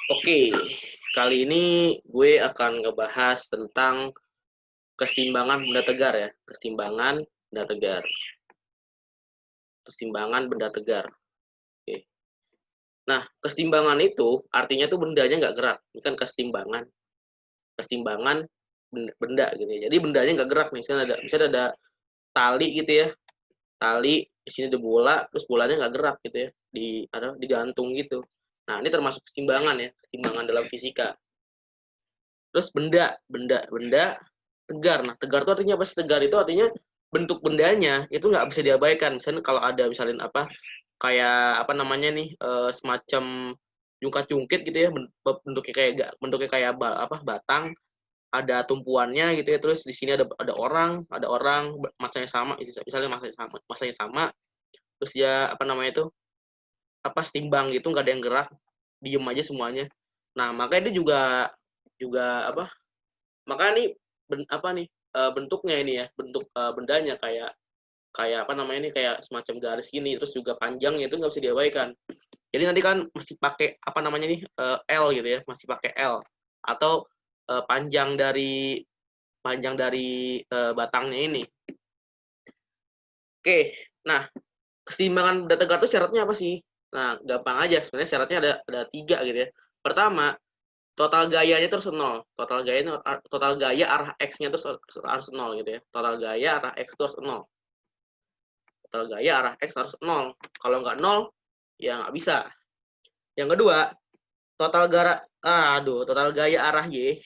Oke, kali ini gue akan ngebahas tentang kesetimbangan benda tegar ya. Kesetimbangan benda tegar. Kesetimbangan benda tegar. Oke. Nah, kesetimbangan itu artinya tuh bendanya nggak gerak. Ini kan kesetimbangan. Kesetimbangan benda gitu ya. Jadi bendanya nggak gerak nih. Misalnya ada tali gitu ya. Tali, di sini ada bola, terus bolanya nggak gerak gitu ya. Digantung gitu. Nah, ini termasuk kesetimbangan ya. Kesetimbangan dalam fisika. Terus benda tegar. Nah, tegar itu artinya apa sih? Tegar itu artinya bentuk bendanya itu nggak bisa diabaikan. Misalnya kalau ada misalnya apa kayak apa namanya nih semacam jungkat-jungkit gitu ya, bentuknya kayak batang, ada tumpuannya gitu ya. Terus di sini ada orang masanya sama, misalnya masanya sama, terus ya apa namanya itu apa setimbang gitu, nggak ada yang gerak, diem aja semuanya. Nah, makanya dia juga apa maka nih bentuknya ini ya, bentuk bendanya kayak kayak apa namanya ini kayak semacam garis gini, terus juga panjangnya itu nggak bisa diabaikan. Jadi nanti kan mesti pakai apa namanya nih L gitu ya, masih pakai L atau panjang dari batangnya ini. Oke, nah keseimbangan benda tegar itu syaratnya apa sih? Nah, gampang aja sebenarnya, syaratnya ada 3 gitu ya. Pertama, total gayanya terus 0. Total gaya arah X-nya terus harus 0 gitu ya. Total gaya arah X terus 0. Total gaya arah X harus 0. Kalau nggak 0, ya nggak bisa. Yang kedua, total gaya arah Y.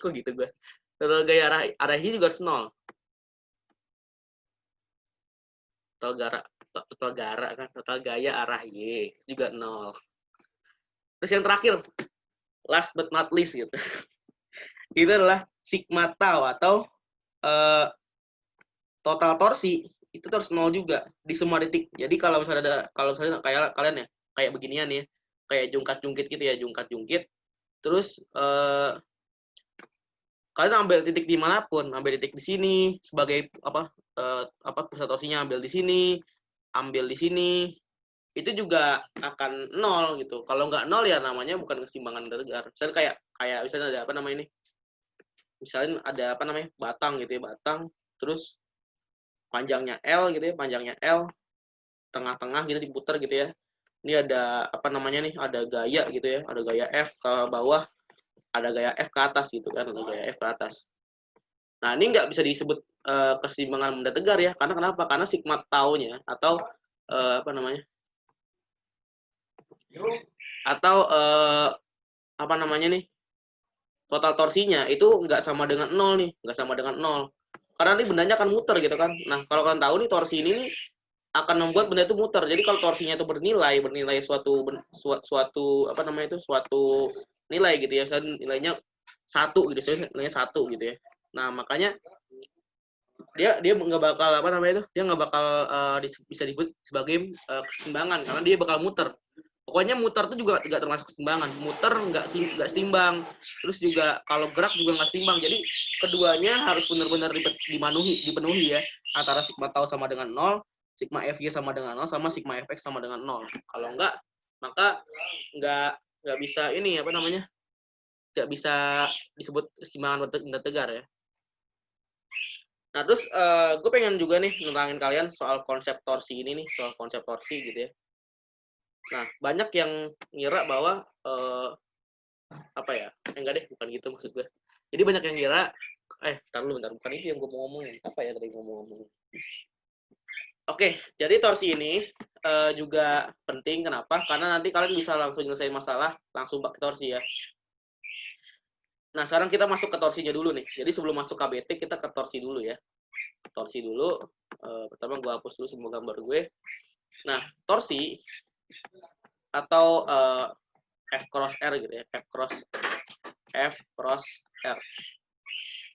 Kok gitu gue? Total gaya arah Y juga harus 0. Total gaya arah Y juga 0. Terus yang terakhir, last but not least gitu. Itu adalah sigma tau atau total torsi itu harus 0 juga di semua titik. Jadi kalau misalnya kayak kalian ya, kayak beginian ya, kayak jungkat-jungkit gitu ya, jungkat-jungkit. Terus kalian ambil titik dimanapun, ambil titik di sini sebagai pusat torsinya, ambil di sini, ambil di sini, itu juga akan 0 gitu. Kalau nggak 0 ya namanya bukan keseimbangan tegar. Misalnya kayak misalnya ada apa namanya ini? Misalnya ada apa namanya? Batang gitu ya, batang. Terus panjangnya L gitu ya, panjangnya L, tengah-tengah gitu diputar gitu ya. Ini ada apa namanya nih? Ada gaya gitu ya, ada gaya F ke bawah, ada gaya F ke atas gitu kan, ada gaya F ke atas. Nah, ini nggak bisa disebut keseimbangan benda tegar ya, karena kenapa? Karena sigma tau-nya atau apa namanya? Atau apa namanya nih? Total torsinya itu nggak sama dengan 0 nih, nggak sama dengan 0. Karena ini bendanya akan muter gitu kan. Nah, kalau kalian tahu nih torsi ini nih akan membuat benda itu muter. Jadi kalau torsinya itu bernilai suatu apa namanya itu suatu nilai gitu ya. Misalnya nilainya 1 gitu, nilainya 1 gitu ya. Nah, makanya dia nggak bakal apa namanya itu, dia nggak bakal bisa disebut sebagai keseimbangan karena dia bakal muter. Pokoknya muter itu juga nggak termasuk keseimbangan. Muter nggak seimbang. Terus juga kalau gerak juga nggak seimbang. Jadi keduanya harus benar-benar dipenuhi ya. Antara sigma tau sama dengan 0, sigma fy sama dengan 0, sama sigma fx sama dengan 0. Kalau enggak, maka nggak bisa ini apa namanya? Nggak bisa disebut keseimbangan benda tegar ya. Nah, terus gue pengen juga nih nerangin kalian soal konsep torsi ini nih, soal konsep torsi gitu ya. Nah, banyak yang ngira bahwa apa ya? Enggak deh, bukan gitu maksud gue. Jadi banyak yang ngira bentar, bukan itu yang gue mau ngomongin. Apa ya tadi ngomong-ngomong? Oke, jadi torsi ini juga penting. Kenapa? Karena nanti kalian bisa langsung nyelesain masalah langsung pakai torsi ya. Nah, sekarang kita masuk ke torsinya dulu nih. Jadi sebelum masuk KBT, kita ke torsi dulu ya. Torsi dulu. Pertama gue hapus dulu semua gambar gue. Nah, torsi atau F cross R gitu ya, F cross R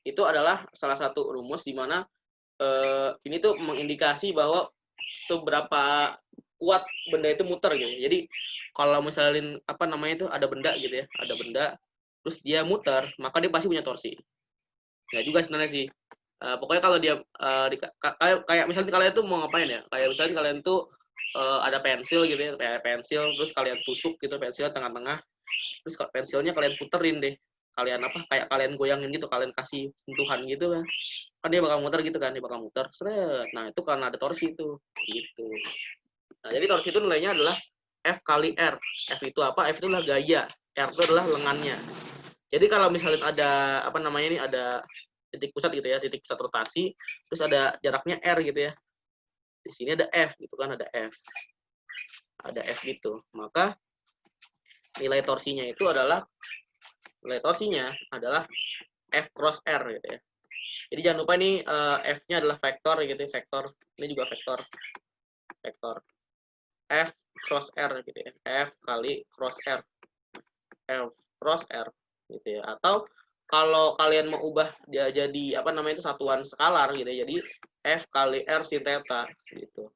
itu adalah salah satu rumus di mana ini tuh mengindikasi bahwa seberapa kuat benda itu muter gitu. Jadi kalau misalnya apa namanya itu ada benda gitu ya, ada benda terus dia muter, maka dia pasti punya torsi. Nggak juga sebenarnya sih. Pokoknya kalau dia kayak misalnya kalian tuh mau ngapain ya, kayak misalnya kalian tuh ada pensil gitu ya, kayak pensil terus kalian tusuk gitu pensil tengah-tengah, Terus pensilnya kalian puterin deh. Kalian kayak kalian goyangin gitu, kalian kasih sentuhan gitu kan. Kan dia bakal muter gitu kan, dia bakal muter. Seret. Nah, itu karena ada torsi itu. Gitu. Nah, jadi torsi itu nilainya adalah F kali R. F itu apa? F itu adalah gaya. R itu adalah lengannya. Jadi kalau misalnya ada ada titik pusat gitu ya, titik pusat rotasi, terus ada jaraknya R gitu ya. Di sini ada F gitu kan, ada F. Ada F gitu. Maka nilai torsinya adalah F cross R gitu ya. Jadi jangan lupa ini F-nya adalah vektor gitu ya, vektor. Ini juga vektor. Vektor. F cross R gitu ya. F kali cross R. F cross R gitu ya. Atau kalau kalian mau ubah dia jadi satuan skalar gitu ya. Jadi F kali R sin theta gitu.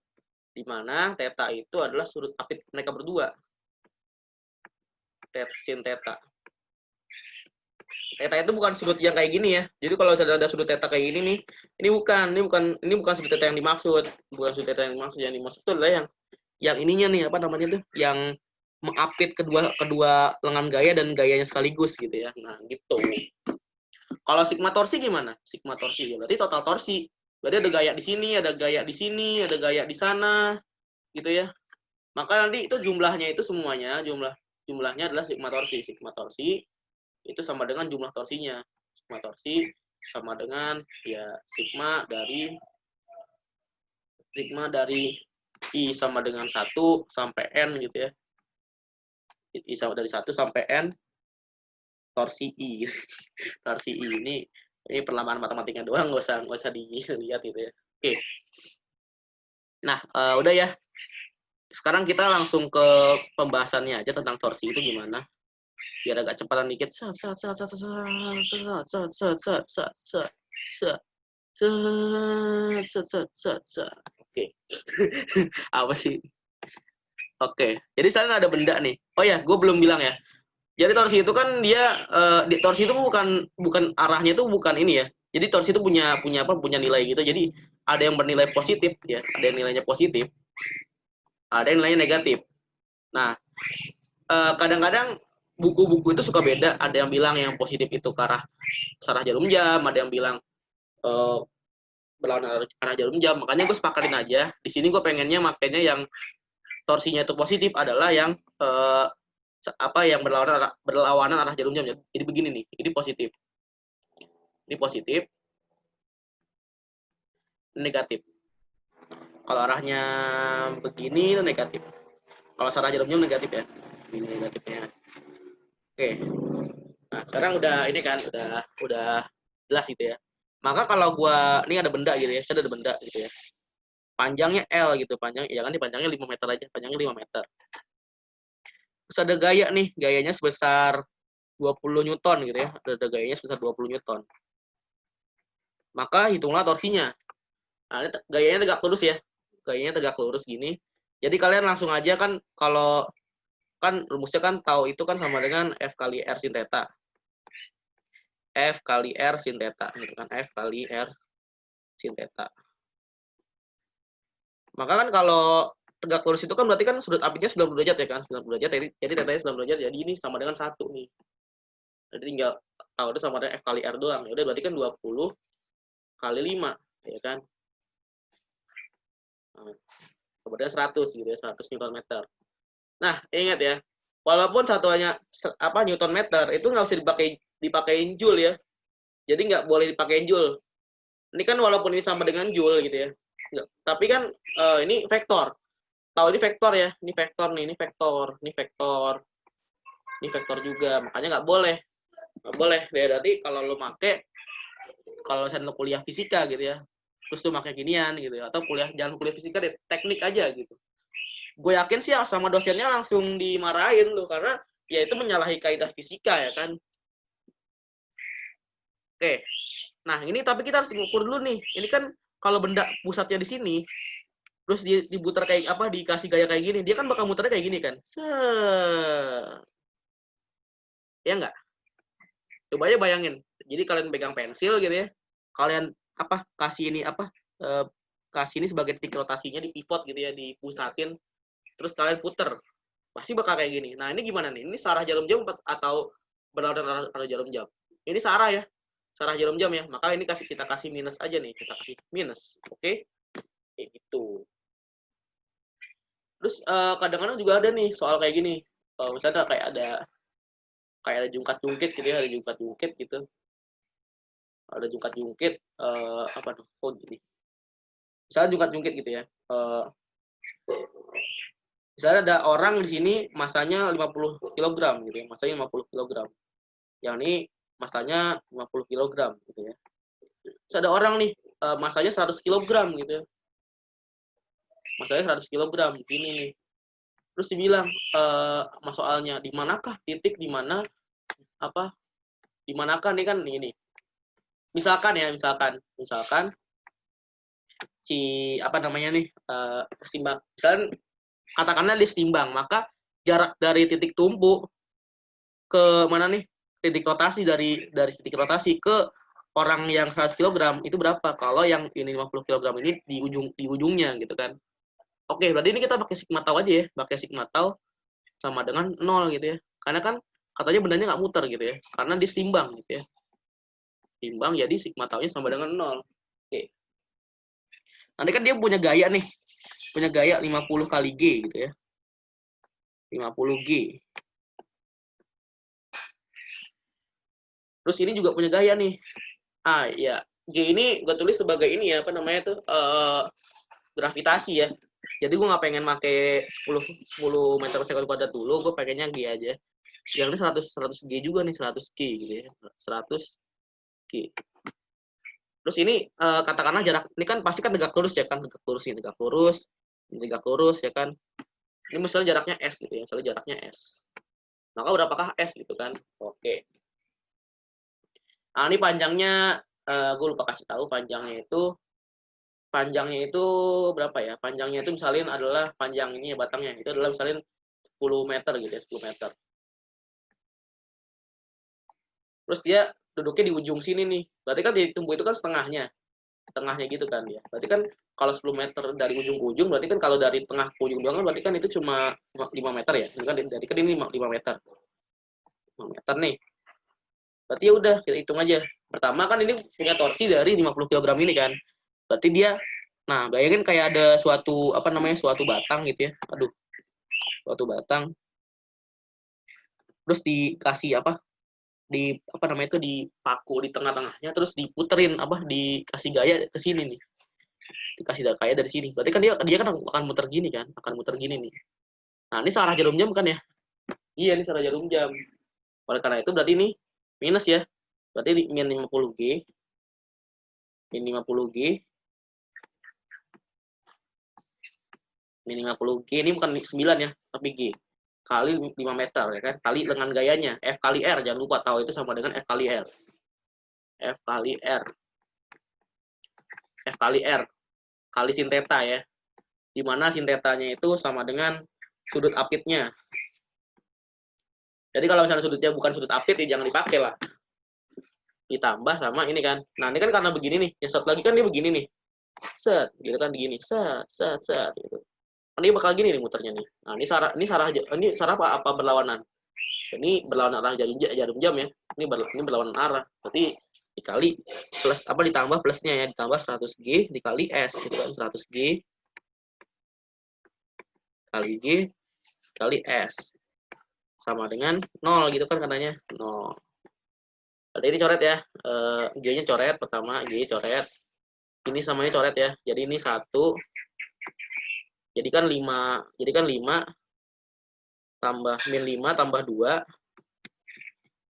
Di mana theta itu adalah sudut apit mereka berdua. Sin theta. Theta itu bukan sudut yang kayak gini ya. Jadi kalau ada sudut theta kayak gini nih, ini bukan sudut theta yang dimaksud. Bukan sudut theta yang dimaksud. Yang dimaksud itu adalah yang ininya nih, yang mengapit kedua lengan gaya dan gayanya sekaligus gitu ya. Nah, gitu. Kalau sigma torsi gimana? Sigma torsi berarti total torsi. Berarti ada gaya di sini, ada gaya di sini, ada gaya di sana gitu ya. Maka nanti itu jumlahnya itu semuanya, jumlahnya adalah sigma torsi. Sigma torsi itu sama dengan jumlah torsinya. Sigma torsi sama dengan ya sigma dari I sama dengan 1 sampai N gitu ya. I sama dari 1 sampai N torsi I. Torsi I ini perlamaan matematiknya doang, nggak usah dilihat gitu ya. Oke. Nah, udah ya. Sekarang kita langsung ke pembahasannya aja tentang torsi itu gimana. Biar agak cepatan dikit. Oke. Apa sih? Oke. Jadi sekarang ada benda nih. Oh ya, gue belum bilang ya. Jadi torsi itu kan dia torsi itu bukan arahnya itu bukan ini ya. Jadi torsi itu punya nilai gitu. Jadi ada yang bernilai positif ya, ada yang nilainya positif. Ada yang nilainya negatif. Nah, kadang-kadang buku-buku itu suka beda. Ada yang bilang yang positif itu ke arah jarum jam, ada yang bilang berlawanan arah jarum jam. Makanya gue sepakatin aja. Di sini gue pengennya makanya yang torsinya itu positif adalah yang yang berlawanan arah jarum jam. Jadi begini nih, ini positif. Ini positif. Negatif. Kalau arahnya begini itu negatif. Kalau arah jarum jam negatif ya. Ini negatifnya. Oke. Nah, sekarang udah ini kan udah jelas gitu ya. Maka kalau ini ada benda gitu ya, saya ada benda gitu ya. Panjangnya L gitu, panjangnya 5 meter aja, panjangnya 5 meter. Terus ada gaya nih, gayanya sebesar 20 Newton gitu ya. Ada gayanya sebesar 20 Newton. Maka hitunglah torsinya. Nah, ini gayanya tegak lurus ya. Gayanya tegak lurus gini. Jadi kalian langsung aja kan kalau kan rumusnya kan tahu itu kan sama dengan F kali R sin theta. F kali R sin theta gitu kan, F kali R sin theta. Maka kan kalau tegak lurus itu kan berarti kan sudut apitnya 90 derajat ya kan, 90 derajat. Jadi tetanya 90 derajat. Jadi ini sama dengan 1 nih. Jadi tinggal tahu itu sama dengan F kali R doang. Ya udah berarti kan 20 kali 5 ya kan. Nah, kemudian 100 gitu ya, 100 Newton meter. Nah, ingat ya, walaupun satuannya Newton meter itu nggak usah dipakai joule ya. Jadi nggak boleh dipakai joule. Ini kan walaupun ini sama dengan joule gitu ya. Nggak, tapi kan ini vektor. Tahu ini vektor ya, ini vektor nih, ini vektor, ini vektor. Ini vektor juga, makanya nggak boleh. Nggak boleh. Berarti kalau lo saya kuliah fisika gitu ya, terus tuh pakai ginian gitu ya, atau jangan kuliah fisika deh, teknik aja gitu. Gue yakin sih sama dosennya langsung dimarahin loh, karena ya itu menyalahi kaidah fisika ya kan. Oke. Nah, ini tapi kita harus mengukur dulu nih. Ini kan kalau benda pusatnya di sini, terus diputar kayak dikasih gaya kayak gini, dia kan bakal muternya kayak gini kan. Ya enggak? Coba aja bayangin. Jadi kalian pegang pensil gitu ya. Kalian kasih ini kasih ini sebagai titik rotasinya di pivot gitu ya, dipusatin. Terus kalian puter. Pasti bakal kayak gini. Nah, ini gimana nih? Ini searah jarum jam atau berlawanan arah jarum jam? Ini searah ya. Searah jarum jam ya. Maka ini kita kasih minus aja nih. Kita kasih minus. Oke? Kayak gitu. Terus kadang-kadang juga ada nih soal kayak gini. Misalnya kayak ada jungkat-jungkit gitu ya, ada jungkat-jungkit gitu. Ada jungkat-jungkit apa tuh? Oh gini. Misalnya jungkat-jungkit gitu ya. Misalnya ada orang di sini masanya 50 kg gitu ya, masanya 50 kg. Yang ini masanya 50 kg gitu ya. Terus ada orang nih masanya 100 kg gitu ya. Masanya 100 kg gini nih. Terus dibilang soalnya di manakah titik di mana apa? Di manakah nih kan ini. Misalkan si apa namanya nih setimbang, misalkan katakanlah ditimbang, maka jarak dari titik tumpu ke mana nih titik rotasi dari titik rotasi ke orang yang 100 kg itu berapa? Kalau yang ini 50 kg ini di ujungnya gitu kan. Oke, berarti ini kita pakai sigma tau aja ya, pakai sigma tau sama dengan 0 gitu ya. Karena kan katanya bendanya nggak muter gitu ya, karena ditimbang gitu ya. Timbang jadi sigma taunya sama dengan 0. Oke. Nanti kan dia punya gaya nih. Punya gaya 50 kali G gitu ya. 50 G. Terus ini juga punya gaya nih. Ya. G ini gue tulis sebagai ini ya, apa namanya tuh? Gravitasi ya. Jadi gue nggak pengen pakai 10 meter per sekund kuadrat dulu, gue pengennya G aja. Yang ini 100 G juga nih, 100 G gitu ya. 100 G. Terus ini katakanlah jarak, ini kan pasti kan tegak lurus ya kan, tegak lurus ini tegak lurus ya kan. Ini misalnya jaraknya S gitu ya, misalnya jaraknya S. Maka berapakah S gitu kan? Oke. Nah, ini panjangnya, gue lupa kasih tahu panjangnya itu berapa ya? Panjangnya itu misalnya adalah panjang ini ya batangnya, itu adalah misalnya 10 meter gitu ya, 10 meter. Terus dia duduknya di ujung sini nih. Berarti kan di tumbuh itu kan setengahnya gitu kan ya. Berarti kan kalau 10 meter dari ujung ke ujung, berarti kan kalau dari tengah ke ujung doang, berarti kan itu cuma 5 meter ya. Jadi kan ini 5 meter. 5 meter nih. Berarti ya udah kita hitung aja. Pertama kan ini punya torsi dari 50 kg ini kan. Berarti dia, nah bayangin kayak ada suatu batang gitu ya. Aduh, suatu batang. Terus dikasih dipaku di tengah-tengahnya, terus diputerin dikasih gaya ke sini nih. Dikasih gaya dari sini. Berarti kan dia kan akan muter gini kan, nih. Nah, ini searah jarum jam kan ya? Iya, ini searah jarum jam. Oleh karena itu berarti ini minus ya. Berarti min 50 G. Min 50 G. Min 50 G ini bukan 9 ya, tapi G. Kali 5 meter ya kan, kali dengan gayanya F kali R, jangan lupa tahu itu sama dengan F kali R. F kali R. F kali R kali sin theta ya. Di mana sin tetanya itu sama dengan sudut apitnya. Jadi kalau misalnya sudutnya bukan sudut apit ya jangan dipakai lah. Ditambah sama ini kan. Nah, ini kan karena begini nih. Yang satu lagi kan dia begini nih. Set, gitu kan begini. Set gitu. Ini bakal gini nih muternya nih. Nah, ini sarah apa berlawanan? Ini berlawanan arah jarum jam ya. Ini berlawanan arah. Berarti dikali plus ditambah plusnya ya, ditambah 100G dikali S gitu kan, 100G kali G kali S sama dengan 0 gitu kan katanya. 0. Berarti ini coret ya. G-nya coret pertama, G coret. Ini samanya coret ya. Jadi ini 1. Jadi kan 5 tambah min 5 tambah 2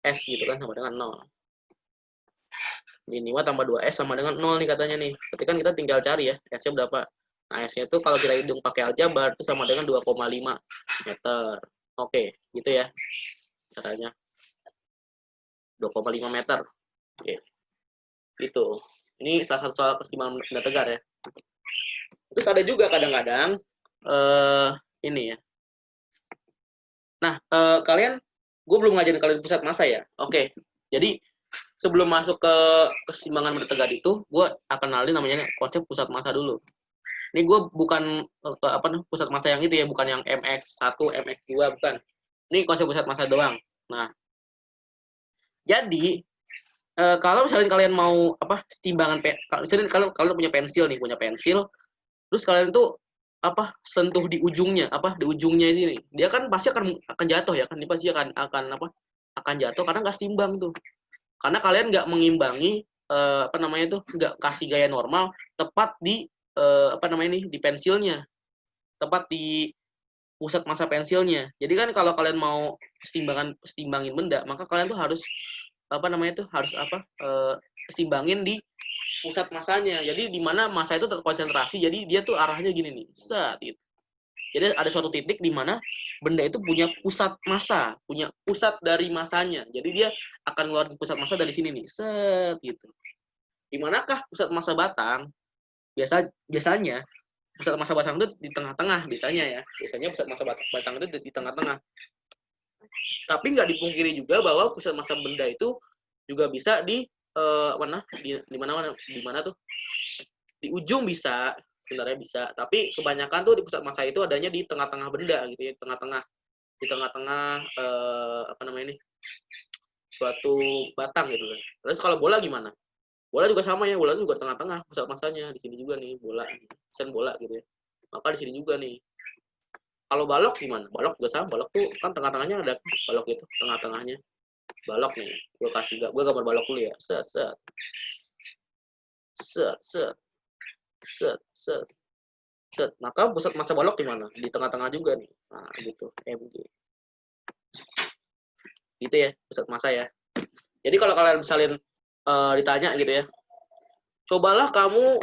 S gitu kan sama dengan 0. Min 5 tambah 2S sama dengan 0 nih katanya nih. Berarti kan kita tinggal cari ya, S-nya berapa. Nah, S-nya itu kalau kita hitung pakai aljabar itu sama dengan 2,5 meter. Oke, gitu ya caranya. 2,5 meter. Oke. Gitu. Ini salah satu soal keseimbangan benda tegar ya. Terus ada juga kadang-kadang ini ya. Nah, kalian, gue belum ngajarin kalian pusat massa ya. Oke. Jadi sebelum masuk ke keseimbangan benda tegar itu, gue akan kenalin namanya konsep pusat massa dulu. Ini gue bukan pusat massa yang itu ya, bukan yang MX1, MX2, bukan. Ini konsep pusat massa doang. Nah, jadi kalau misalnya kalian mau timbangan, misalnya kalian punya pensil nih, terus kalian tuh sentuh di ujungnya, di ujungnya ini, dia kan pasti akan jatuh ya kan, dia pasti akan jatuh karena nggak seimbang tuh, karena kalian nggak mengimbangi nggak kasih gaya normal tepat di di pensilnya, tepat di pusat massa pensilnya. Jadi kan kalau kalian mau setimbangin benda, maka kalian tuh harus setimbangin di pusat masanya. Jadi di mana massa itu terkonsentrasi, jadi dia tuh arahnya gini nih, set gitu. Jadi ada suatu titik di mana benda itu punya pusat massa, punya pusat dari masanya. Jadi dia akan ngeluarin pusat massa dari sini nih, set gitu. Di manakah pusat massa batang? Biasanya pusat massa batang itu di tengah-tengah biasanya ya. Biasanya pusat massa batang itu di tengah-tengah. Tapi nggak dipungkiri juga bahwa pusat massa benda itu juga bisa di mana tuh? Di ujung bisa, sebenarnya bisa. Tapi kebanyakan tuh di pusat massa itu adanya di tengah-tengah benda gitu ya, di tengah-tengah suatu batang gitu kan. Terus kalau bola gimana? Bola juga sama ya, bola juga tengah-tengah pusat massanya, di sini juga nih bola, sen bola gitu ya. Maka di sini juga nih. Kalau balok gimana? Balok juga sama, balok tuh kan tengah-tengahnya ada balok itu, tengah-tengahnya. Balok nih, gue gambar balok dulu ya. Set. Maka pusat massa balok di mana? Di tengah-tengah juga nih. Nah, gitu, MG. Gitu ya, pusat massa ya. Jadi kalau kalian misalnya ditanya gitu ya, cobalah kamu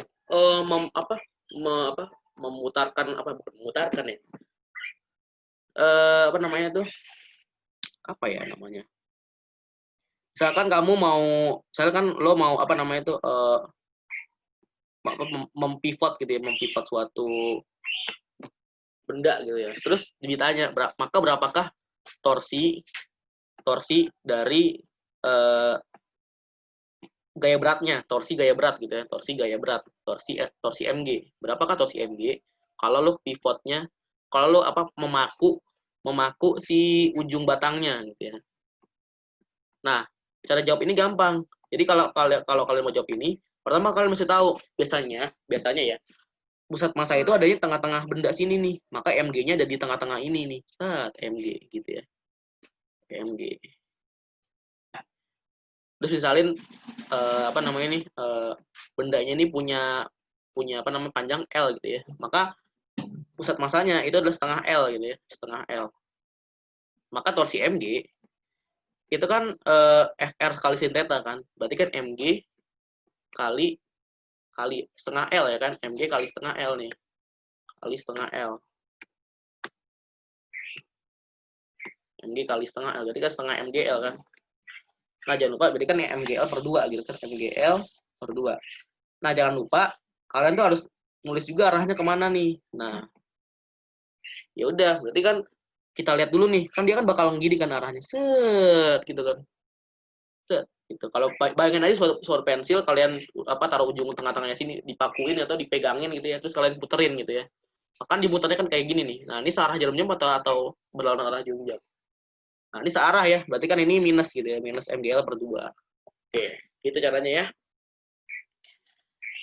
memutarkan ya. Misalkan kamu mau, lo mau mempivot gitu ya, mempivot suatu benda gitu ya. Terus ditanya, maka berapakah torsi dari gaya beratnya, torsi gaya berat gitu ya, torsi mg. Berapakah torsi mg kalau lo pivotnya, kalau lo memaku si ujung batangnya gitu ya. Nah, cara jawab ini gampang. Jadi kalau kalian mau jawab ini, pertama kalian mesti tahu biasanya ya, pusat massa itu ada di tengah-tengah benda sini nih. Maka mg-nya ada di tengah-tengah ini nih. Mg gitu ya. Mg. Terus misalin bendanya ini punya panjang L gitu ya. Maka pusat massanya itu adalah setengah L gitu ya, setengah L. Maka torsi mg itu kan Fr kali sin theta kan. Berarti kan mg kali setengah L ya kan. Mg kali setengah L nih. Kali setengah L. Mg kali setengah L. Berarti kan setengah mgl kan. Nah, jangan lupa berarti kan mgl per 2 gitu kan. Mgl per 2. Nah, jangan lupa kalian tuh harus nulis juga arahnya kemana nih. Nah, ya udah, berarti kan kita lihat dulu nih, kan dia kan bakal gini kan arahnya, set gitu kan, set gitu. Kalau bayangin aja suatu pensil kalian taruh ujung tengah-tengahnya sini, dipakuin atau dipegangin gitu ya, terus kalian puterin gitu ya, kan dimuternya kan kayak gini nih. Nah, ini searah jarum jam atau berlawanan arah jarum jam. Nah, ini searah ya, berarti kan ini minus gitu ya, minus mgl per 2. Oke, gitu caranya ya.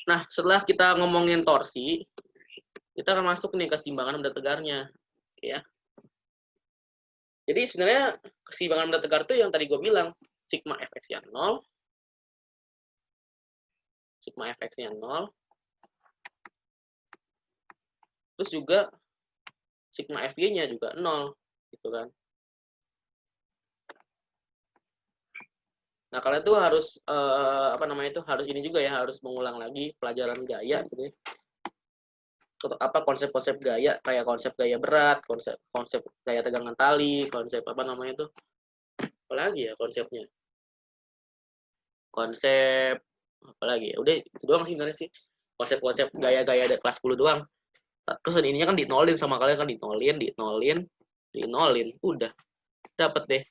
Nah, setelah kita ngomongin torsi, kita akan masuk nih ke keseimbangan benda tegarnya, ya. Jadi sebenarnya keseimbangan benda tegar itu yang tadi gue bilang, sigma fx-nya 0, sigma fx-nya 0, terus juga sigma fg-nya juga 0, gitu kan. Nah, kalian tuh harus harus ini juga ya, harus mengulang lagi pelajaran gaya gitu ya. Konsep-konsep gaya, kayak konsep gaya berat, konsep gaya tegangan tali, konsep apalagi ya konsepnya. Konsep apalagi ya, udah itu doang sih sebenarnya sih. Konsep-konsep gaya-gaya ada kelas 10 doang. Terus ininya kan dinolin sama kalian kan, dinolin, udah dapet deh.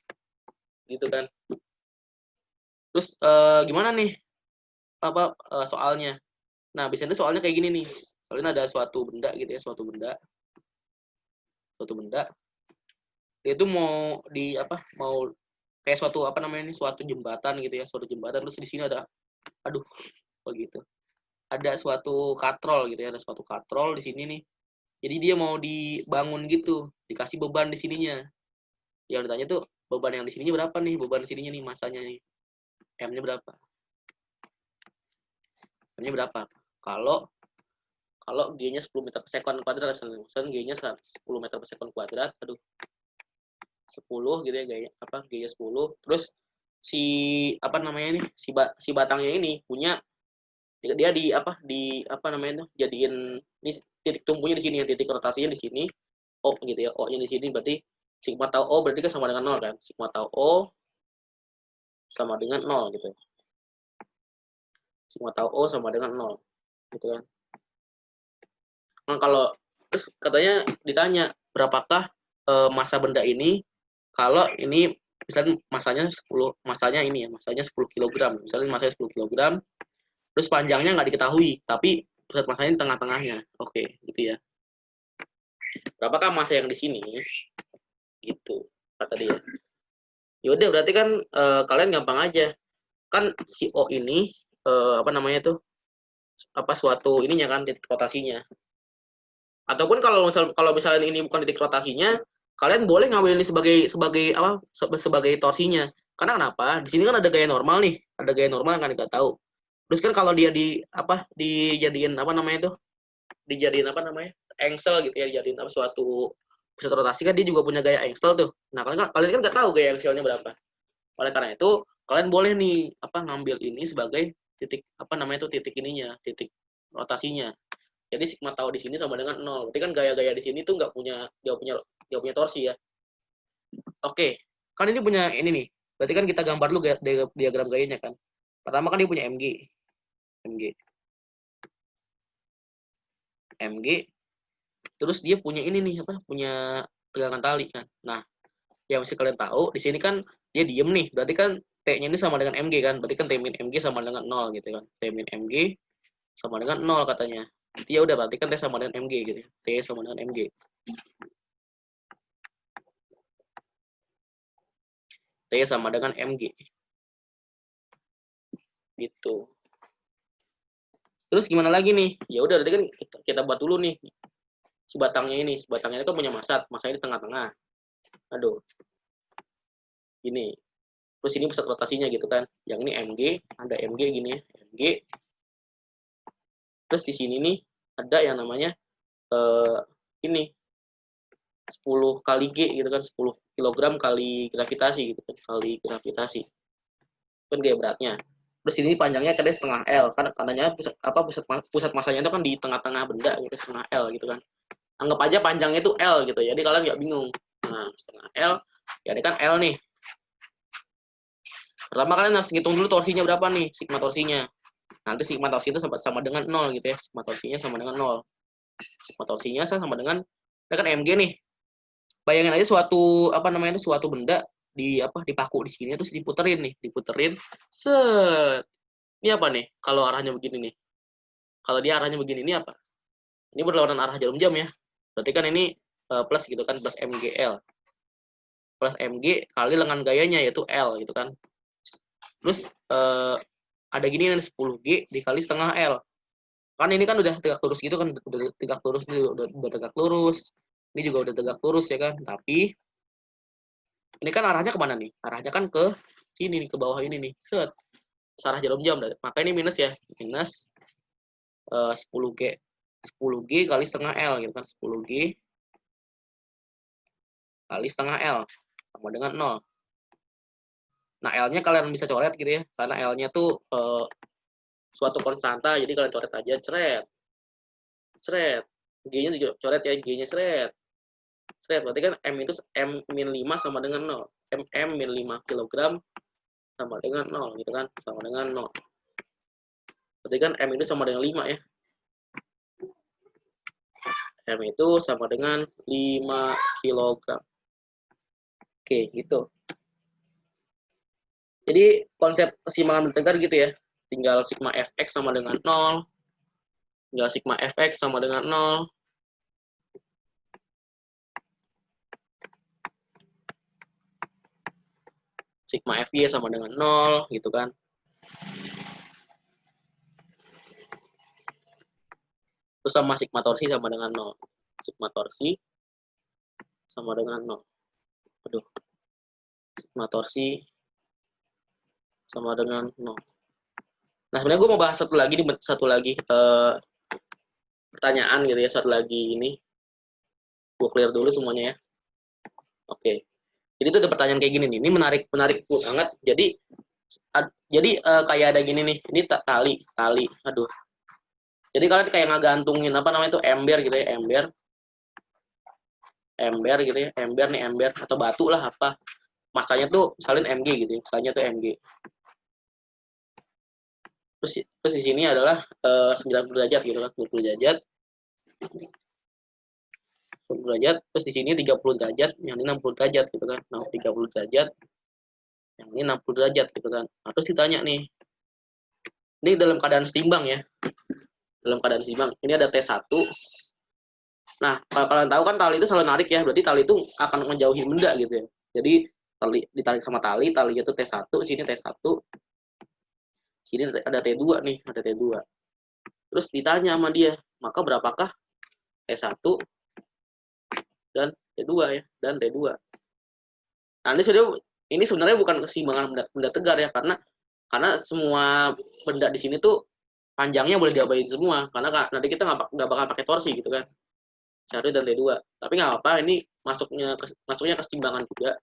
Gitu kan. Terus gimana nih soalnya? Nah, biasanya soalnya kayak gini nih. Kalau ini ada suatu benda gitu ya, suatu benda, dia itu mau di apa, mau kayak suatu apa namanya ini, suatu jembatan gitu ya, suatu jembatan, terus di sini ada, aduh, begitu, ada suatu katrol gitu ya, ada suatu katrol di sini nih. Jadi dia mau dibangun gitu, dikasih beban di sininya. Yang ditanya tuh beban yang di sininya berapa nih, beban di sininya nih, masanya nih, M-nya berapa? M-nya berapa? Kalau G-nya 10 meter per sekon kuadrat, misalnya G-nya 10 meter per sekon kuadrat, aduh, 10 gitu ya, G-nya 10. Terus si apa namanya nih, si batangnya ini punya, dia di apa namanya tuh, jadiin ini titik tumpunya di sini, titik rotasinya di sini, O gitu ya, O-nya di sini, berarti sigma tau O berarti kan sama dengan 0 kan, sigma tau O sama dengan 0 gitu. Sigma tau O sama dengan 0 gitu kan. Nah, kalau terus katanya ditanya berapakah massa benda ini kalau ini misalnya masanya ini ya, masanya 10 kg, misalnya masanya 10 kg, terus panjangnya nggak diketahui, tapi pusat masanya di tengah-tengahnya. Oke, gitu ya. Berapakah massa yang di sini? Gitu, kata dia. Yaudah, berarti kan kalian gampang aja. Kan si O ini, apa namanya tuh, apa suatu ininya kan, titik rotasinya. Ataupun kalau misalnya ini bukan titik rotasinya, kalian boleh ngambil ini sebagai apa, sebagai torsinya. Karena kenapa? Di sini kan ada gaya normal nih, ada gaya normal kan nggak tahu. Terus kan kalau dia dijadiin apa namanya tuh, dijadiin apa namanya, engsel gitu ya, dijadiin apa suatu pusat rotasi, kan dia juga punya gaya engsel tuh. Nah, kalian kan nggak tahu gaya engselnya berapa. Oleh karena itu kalian boleh nih apa, ngambil ini sebagai titik apa namanya tuh, titik ininya, titik rotasinya. Jadi sigma tau di sini sama dengan 0. Berarti kan gaya-gaya di sini tuh nggak punya torsi ya. Oke, kan ini punya ini nih. Berarti kan kita gambar dulu diagram gayanya kan. Pertama kan dia punya MG. Terus dia punya ini nih apa? Punya tegangan tali kan. Nah, yang mesti kalian tahu di sini kan dia diem nih. Berarti kan T-nya ini sama dengan MG kan. Berarti kan T min MG sama dengan 0 gitu kan. T min MG sama dengan 0 katanya. Ya udah, berarti kan T sama dengan MG gitu. T sama dengan MG. T sama dengan MG. Gitu. Terus gimana lagi nih? Ya udah, tadi kan kita buat dulu nih. Si batangnya ini kan punya masanya di tengah-tengah. Aduh. Gini. Terus ini pusat rotasinya gitu kan. Yang ini MG, ada MG gini ya. MG. Terus di sini nih ada yang namanya ini 10 kali G gitu kan, 10 kg kali gravitasi gitu kan, kali gravitasi. Kan gaya beratnya. Terus ini panjangnya kadang setengah L, kan katanya pusat masanya itu kan di tengah-tengah benda gitu, setengah L gitu kan. Anggap aja panjangnya itu L gitu, jadi kalian nggak bingung. Nah, setengah L, ya ini kan L nih. Pertama kalian harus ngitung dulu torsinya berapa nih, sigma torsinya. Nanti sigma torsi itu sama dengan 0 gitu ya, sigma torsinya sama dengan 0. Sigma torsinya sama dengan, ini kan MG nih. Bayangin aja suatu apa namanya itu, suatu benda dipaku di sini terus diputerin, set. Ini apa nih kalau arahnya begini nih? Kalau dia arahnya begini, ini apa? Ini berlawanan arah jarum jam ya. Berarti kan ini plus gitu kan, plus MGL. Plus MG kali lengan gayanya yaitu L gitu kan. Terus ada gini kan 10G dikali setengah L. Kan ini kan udah tegak lurus gitu kan, udah tegak lurus nih, udah tegak lurus. Ini juga udah tegak lurus ya kan. Tapi ini kan arahnya kemana nih? Arahnya kan ke sini nih, ke bawah ini nih. Set. Arah jarum jam. Maka ini minus ya. Minus 10G. 10G kali setengah L gitu kan. 10G kali setengah L sama dengan 0. Nah, L-nya kalian bisa coret gitu ya. Karena L-nya tuh suatu konstanta. Jadi kalian coret aja. Cret. G-nya coret ya. G-nya cret. Berarti kan M itu M min 5 sama dengan 0. M min 5 kg sama dengan 0 gitu kan. Sama dengan 0. Berarti kan M itu sama dengan 5 ya. M itu sama dengan 5 kg. Oke, gitu. Jadi konsep keseimbangan bertengkar gitu ya. Tinggal sigma fx sama dengan 0. Enggak, sigma fx sama dengan 0. Sigma fy sama dengan 0 gitu kan. Terus sama sigma torsi sama dengan 0. Sigma torsi sama dengan 0. Aduh. Sigma torsi sama dengan 0. Nah, sebenarnya gue mau bahas satu lagi pertanyaan gitu ya, satu lagi ini. Gue clear dulu semuanya ya. Oke. Jadi itu ada pertanyaan kayak gini nih. Ini menarik banget. Jadi kayak ada gini nih. Ini tali. Aduh. Jadi kalian kayak ngegantungin apa namanya itu ember gitu ya, ember gitu ya, ember atau batu lah apa. Masanya tuh salin mg gitu ya. Masanya tuh mg. Terus di sini adalah 90 derajat gitu kan, 90 derajat. 90 derajat, terus di sini 30 derajat, yang ini 60 derajat gitu kan. Nah, 30 derajat, yang ini 60 derajat gitu kan. Nah, terus ditanya nih, ini dalam keadaan setimbang ya. Dalam keadaan setimbang, ini ada T1. Nah, kalau kalian tahu kan tali itu selalu narik ya, berarti tali itu akan menjauhi benda gitu ya. Jadi ditarik sama tali itu T1, sini T1. Sini ada T2 nih, ada T2. Terus ditanya sama dia, maka berapakah T1 dan T2 ya, dan T2. Nah, ini sebenarnya bukan keseimbangan benda tegar ya, karena semua benda di sini tuh panjangnya boleh diabain semua, karena nanti kita nggak bakal pakai torsi gitu kan. T1 dan T2. Tapi nggak apa, ini masuknya keseimbangan juga.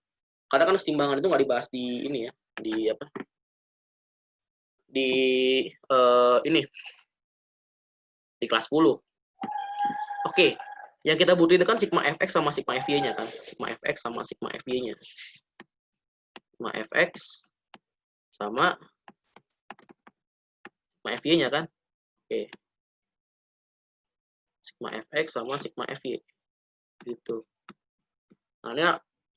Karena kan keseimbangan itu nggak dibahas di ini ya, di apa? Di ini di kelas 10. Oke. Yang kita butuh itu kan sigma fx sama sigma fy-nya kan. Sigma fx sama sigma fy-nya. Sigma fx sama sigma fy-nya kan. Oke. Sigma fx sama sigma fy. Gitu. Nah, ini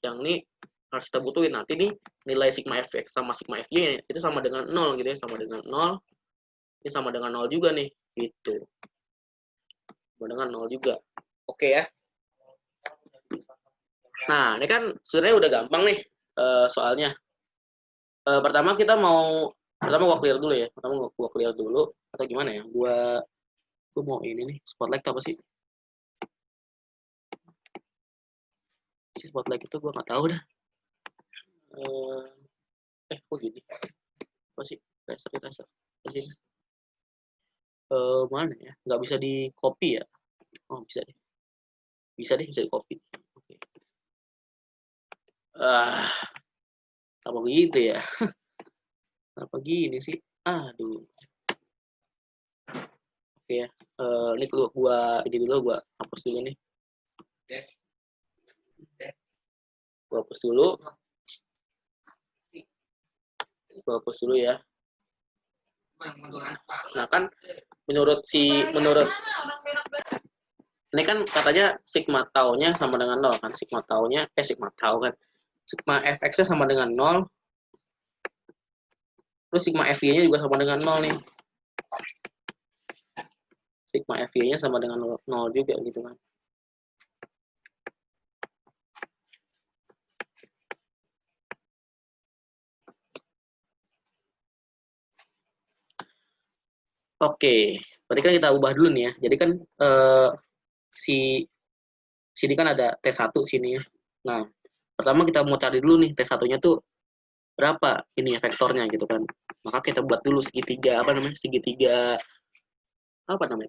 yang ini harus kita butuhin. Nanti nih nilai sigma fx sama sigma fy itu sama dengan 0 gitu ya, sama dengan 0. Ini sama dengan 0 juga nih, gitu. Sama dengan 0 juga. Oke ya. Nah, ini kan sebenarnya udah gampang nih soalnya. Pertama gua clear dulu ya. Gua clear dulu atau gimana ya? Gua mau ini nih, spotlight apa sih? Si spotlight itu gua nggak tahu dah. Kok gini? Apa sih? Raster. Sini. Mana ya? Nggak bisa di copy ya? Oh, bisa deh. Bisa di copy. Oke. Apa begitu ya? Apa gini sih? Aduh. Oke ya. Ini gua hapus dulu nih. Gua hapus dulu. Ya. Nah kan menurut ini kan katanya sigma tau-nya sama dengan 0 kan. Sigma tau kan. Sigma fx-nya sama dengan 0. Terus sigma fy-nya juga sama dengan 0 nih. Sigma fy-nya sama dengan 0 juga gitu kan. Oke, berarti kan kita ubah dulu nih ya. Jadi kan sini kan ada T1 sini ya. Nah, pertama kita mau cari dulu nih T1-nya tuh berapa ini ya vektornya gitu kan. Maka kita buat dulu segitiga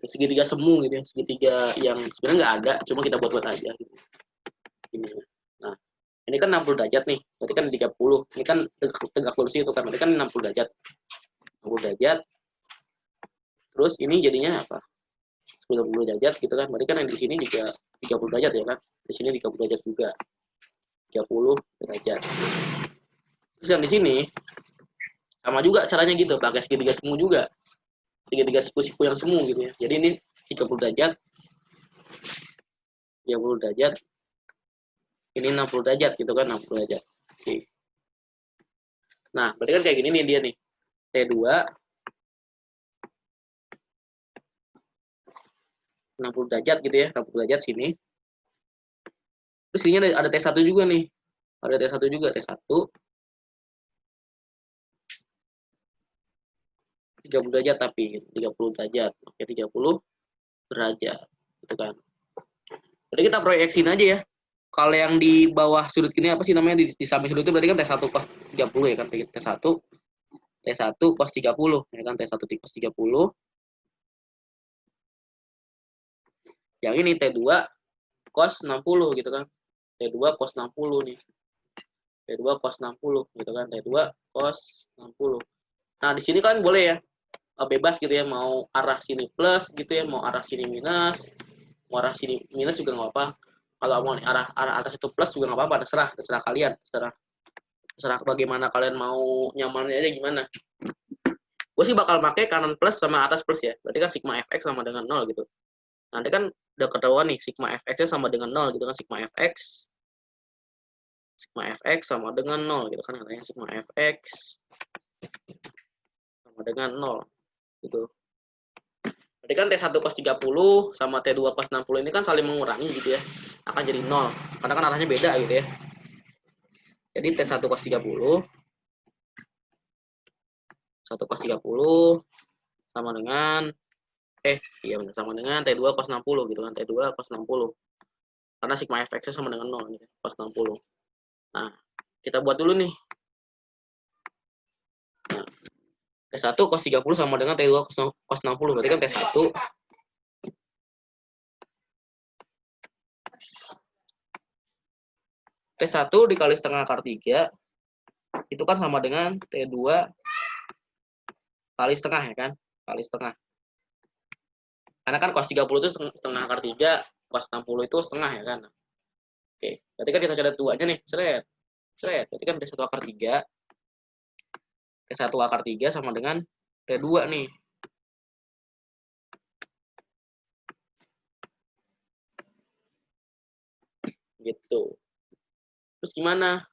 segitiga semu gitu ya. Segitiga yang sebenarnya nggak ada, cuma kita buat aja gitu. Ini. Nah, ini kan 60 derajat nih. Berarti kan 30. Ini kan tegak lurus itu kan. Berarti kan 60 derajat. 60 derajat. Terus ini jadinya apa? 90 derajat gitu kan. Berarti kan yang di sini juga 30 derajat ya kan. Di sini 30 derajat juga. 30 derajat. Terus yang di sini sama juga caranya gitu, pakai segitiga semu juga. Segitiga siku-siku yang semu gitu ya. Jadi ini 30 derajat. 30 derajat. Ini 60 derajat gitu kan, 60 derajat. Oke. Nah, berarti kan kayak gini nih dia nih. T2 60 derajat gitu ya, 60 derajat sini. Terus sini ada T1 juga nih. Ada T1 juga, T1. 30 derajat tapi 30 derajat. Oke, 30 derajat. Gitu kan. Jadi kita proyeksiin aja ya. Kalau yang di bawah sudut ini apa sih namanya, di samping sudut itu berarti kan T1 cos 30 ya kan, T1 cos 30 ya kan, T1 cos 30. Yang ini T2 cos 60 gitu kan. T2 cos 60 nih. T2 cos 60 gitu kan, T2 cos 60. Nah, di sini kan boleh ya, bebas gitu ya, mau arah sini plus gitu ya, mau arah sini minus, mau arah sini minus juga nggak apa. Kalau mau arah atas itu plus juga nggak apa-apa, terserah kalian, terserah bagaimana kalian mau nyamannya aja gimana. Gue sih bakal pakai kanan plus sama atas plus ya, berarti kan sigma fx sama dengan 0 gitu. Nanti kan udah ketahuan nih, sigma fx-nya sama dengan 0 gitu kan, sigma fx sama dengan 0 gitu kan, katanya sigma fx sama dengan 0 gitu. Berarti kan T1 cos 30 sama T2 cos 60 ini kan saling mengurangi gitu ya. Akan jadi 0. Karena kan arahnya beda gitu ya. Jadi T1 cos 30 1 cos 30 sama dengan sama dengan T2 cos 60 gitu kan. T2 cos 60. Karena sigma fx sama dengan 0 gitu, cos 60. Nah, kita buat dulu nih. Nah, T1 cos 30 sama dengan T2 cos 60. Berarti kan T1 T1 dikali setengah akar 3 itu kan sama dengan T2 kali setengah ya kan? Kali setengah. Karena kan cos 30 itu setengah akar 3, cos 60 itu setengah ya kan? Oke, berarti kan kita catat duanya nih, seret. Berarti kan T1 akar 3, T1 akar 3 sama dengan T2 nih. Gitu. Terus gimana?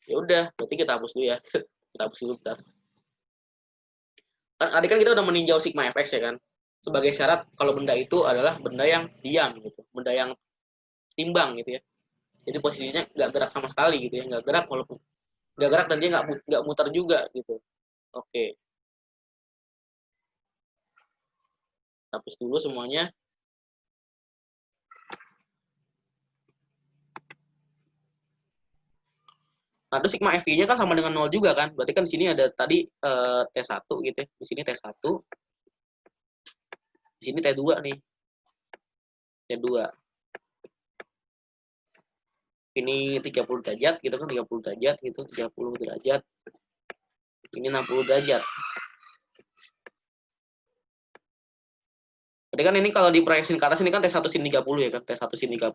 Ya udah, berarti kita hapus dulu ya. Kita hapus dulu bentar. Tadi kan kita udah meninjau sigma fx ya kan? Sebagai syarat kalau benda itu adalah benda yang diam gitu, benda yang timbang gitu ya. Jadi posisinya nggak gerak sama sekali gitu ya, nggak gerak walaupun nggak gerak dan dia nggak muter juga gitu. Oke, hapus dulu semuanya. Nah, terus sigma FI-nya kan sama dengan 0 juga kan? Berarti kan di sini ada tadi T1 gitu ya. Di sini T1. Di sini T2 nih. T2. Ini 30 derajat gitu kan, 30 derajat gitu, 30 derajat. Ini 60 derajat. Berarti kan ini kalau diproyeksiin ke atas ini kan T1 sin 30 ya kan? T1 sin 30.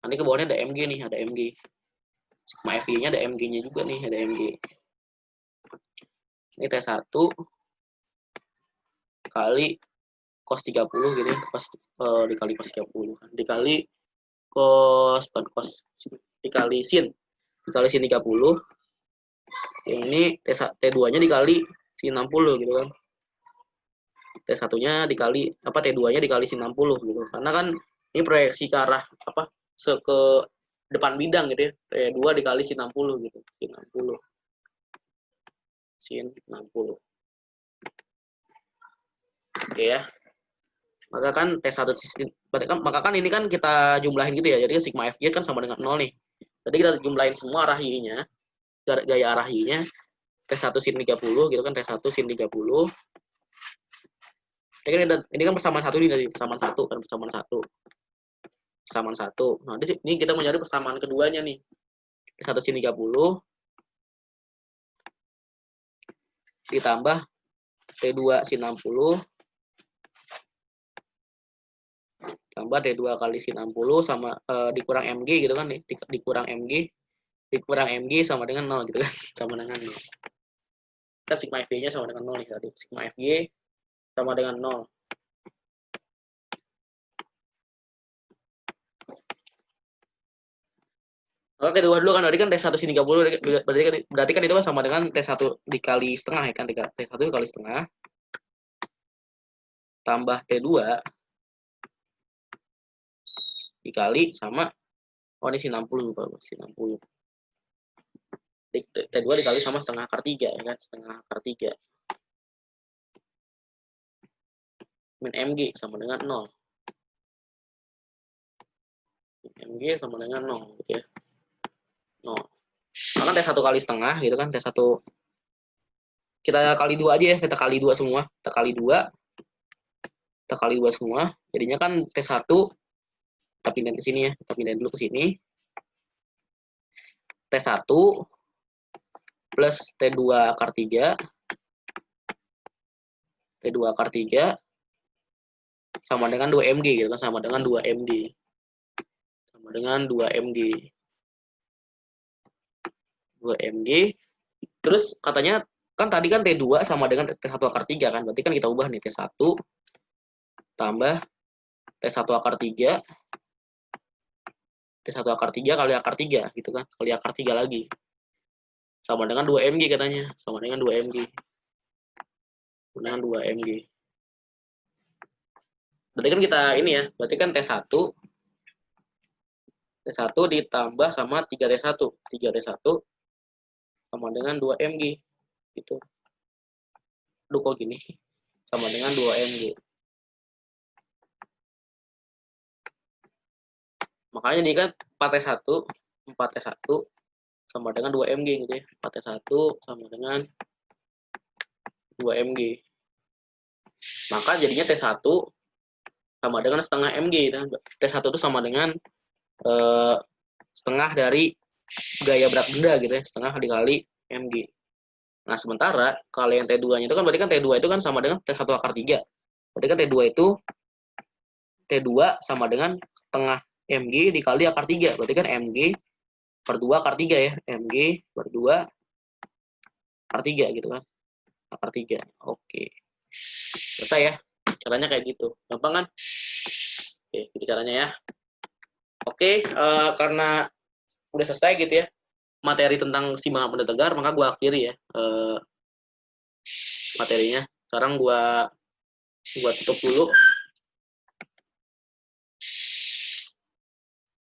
Nanti ke bawahnya ada MG nih, ada MG. Sigma FI-nya ada MG-nya juga nih, ada MG. Ini T1 kali cos 30 gitu ya, dikali cos 30 kan. Dikali dikali sin 30. Yang ini T2-nya dikali sin 60 gitu kan. T1-nya dikali T2-nya dikali sin 60 gitu. Karena kan ini proyeksi ke arah ke depan bidang gitu ya. T2 dikali sin 60 gitu. Sin 60. Sin 60. Oke ya. Maka kan ini kan kita jumlahin gitu ya. Jadi sigma FY kan sama dengan 0 nih. Jadi kita jumlahin semua arah Y-nya. Gaya arah Y-nya T1 sin 30 gitu kan, T1 sin 30. Ini kan persamaan satu nih, dari persamaan satu kan, persamaan satu. Nah, ini kita mau nyari persamaan keduanya nih. T1 sin 30 ditambah T2 sin 60 tambah T2 kali sin 60 sama dikurang MG gitu kan, dikurang MG sama dengan 0 gitu kan, sama dengan 0. Kita sigma FY-nya sama dengan 0 nih tadi. Sigma FY sama dengan 0. Oke, T2 dulu kan, tadi kan T1 sin 30 berarti kan itu kan sama dengan T1 dikali setengah ya kan, T1 dikali setengah tambah T2 dikali sama, oh ini sin 60, lupa sin 60. T2 dikali sama setengah akar 3, ya kan? Setengah akar 3. Min mg sama dengan 0. Mg sama dengan 0, gitu ya. 0. Maka T1 kali setengah, gitu kan? T1, kita kali 2 aja ya, kita kali 2 semua. Kita kali 2 semua. Jadinya kan T1, kita pindahin ke sini ya. Kita pindahin dulu ke sini. T1 plus T2 akar 3. T2 akar 3 sama dengan 2 mg, gitu kan? Sama dengan 2 mg. Sama dengan 2 mg. 2 mg. Terus katanya, kan tadi kan T2 sama dengan T1 akar 3 kan? Berarti kan kita ubah nih, T1 tambah T1 akar 3. T1 akar 3 kali akar 3, gitu kan? Kali akar 3 lagi. Sama dengan 2 mg katanya. Sama dengan 2 mg. Dengan 2 mg. Berarti kan kita ini ya, berarti kan T1 ditambah sama 3T1. 3T1 sama dengan 2 mg. Gitu. Aduh kok gini. Sama dengan 2 mg. Makanya ini kan 4T1 sama dengan 2 mg gitu ya. 4T1 sama dengan 2 mg. Maka jadinya T1 sama dengan setengah mg. T1 itu sama dengan setengah dari gaya berat benda gitu ya. Setengah dikali mg. Nah, sementara kalau yang T2-nya itu kan berarti kan T2 itu kan sama dengan T1 akar 3. Berarti kan T2 sama dengan setengah mg dikali akar 3. Berarti kan mg per 2 akar 3 ya. Mg per 2 akar 3 gitu kan. Akar 3. Oke. Selesai ya. Caranya kayak gitu. Gampang kan? Oke, gitu caranya ya. Oke, karena udah selesai gitu ya materi tentang keseimbangan benda tegar, maka gue akhiri ya materinya. Sekarang gue tutup dulu.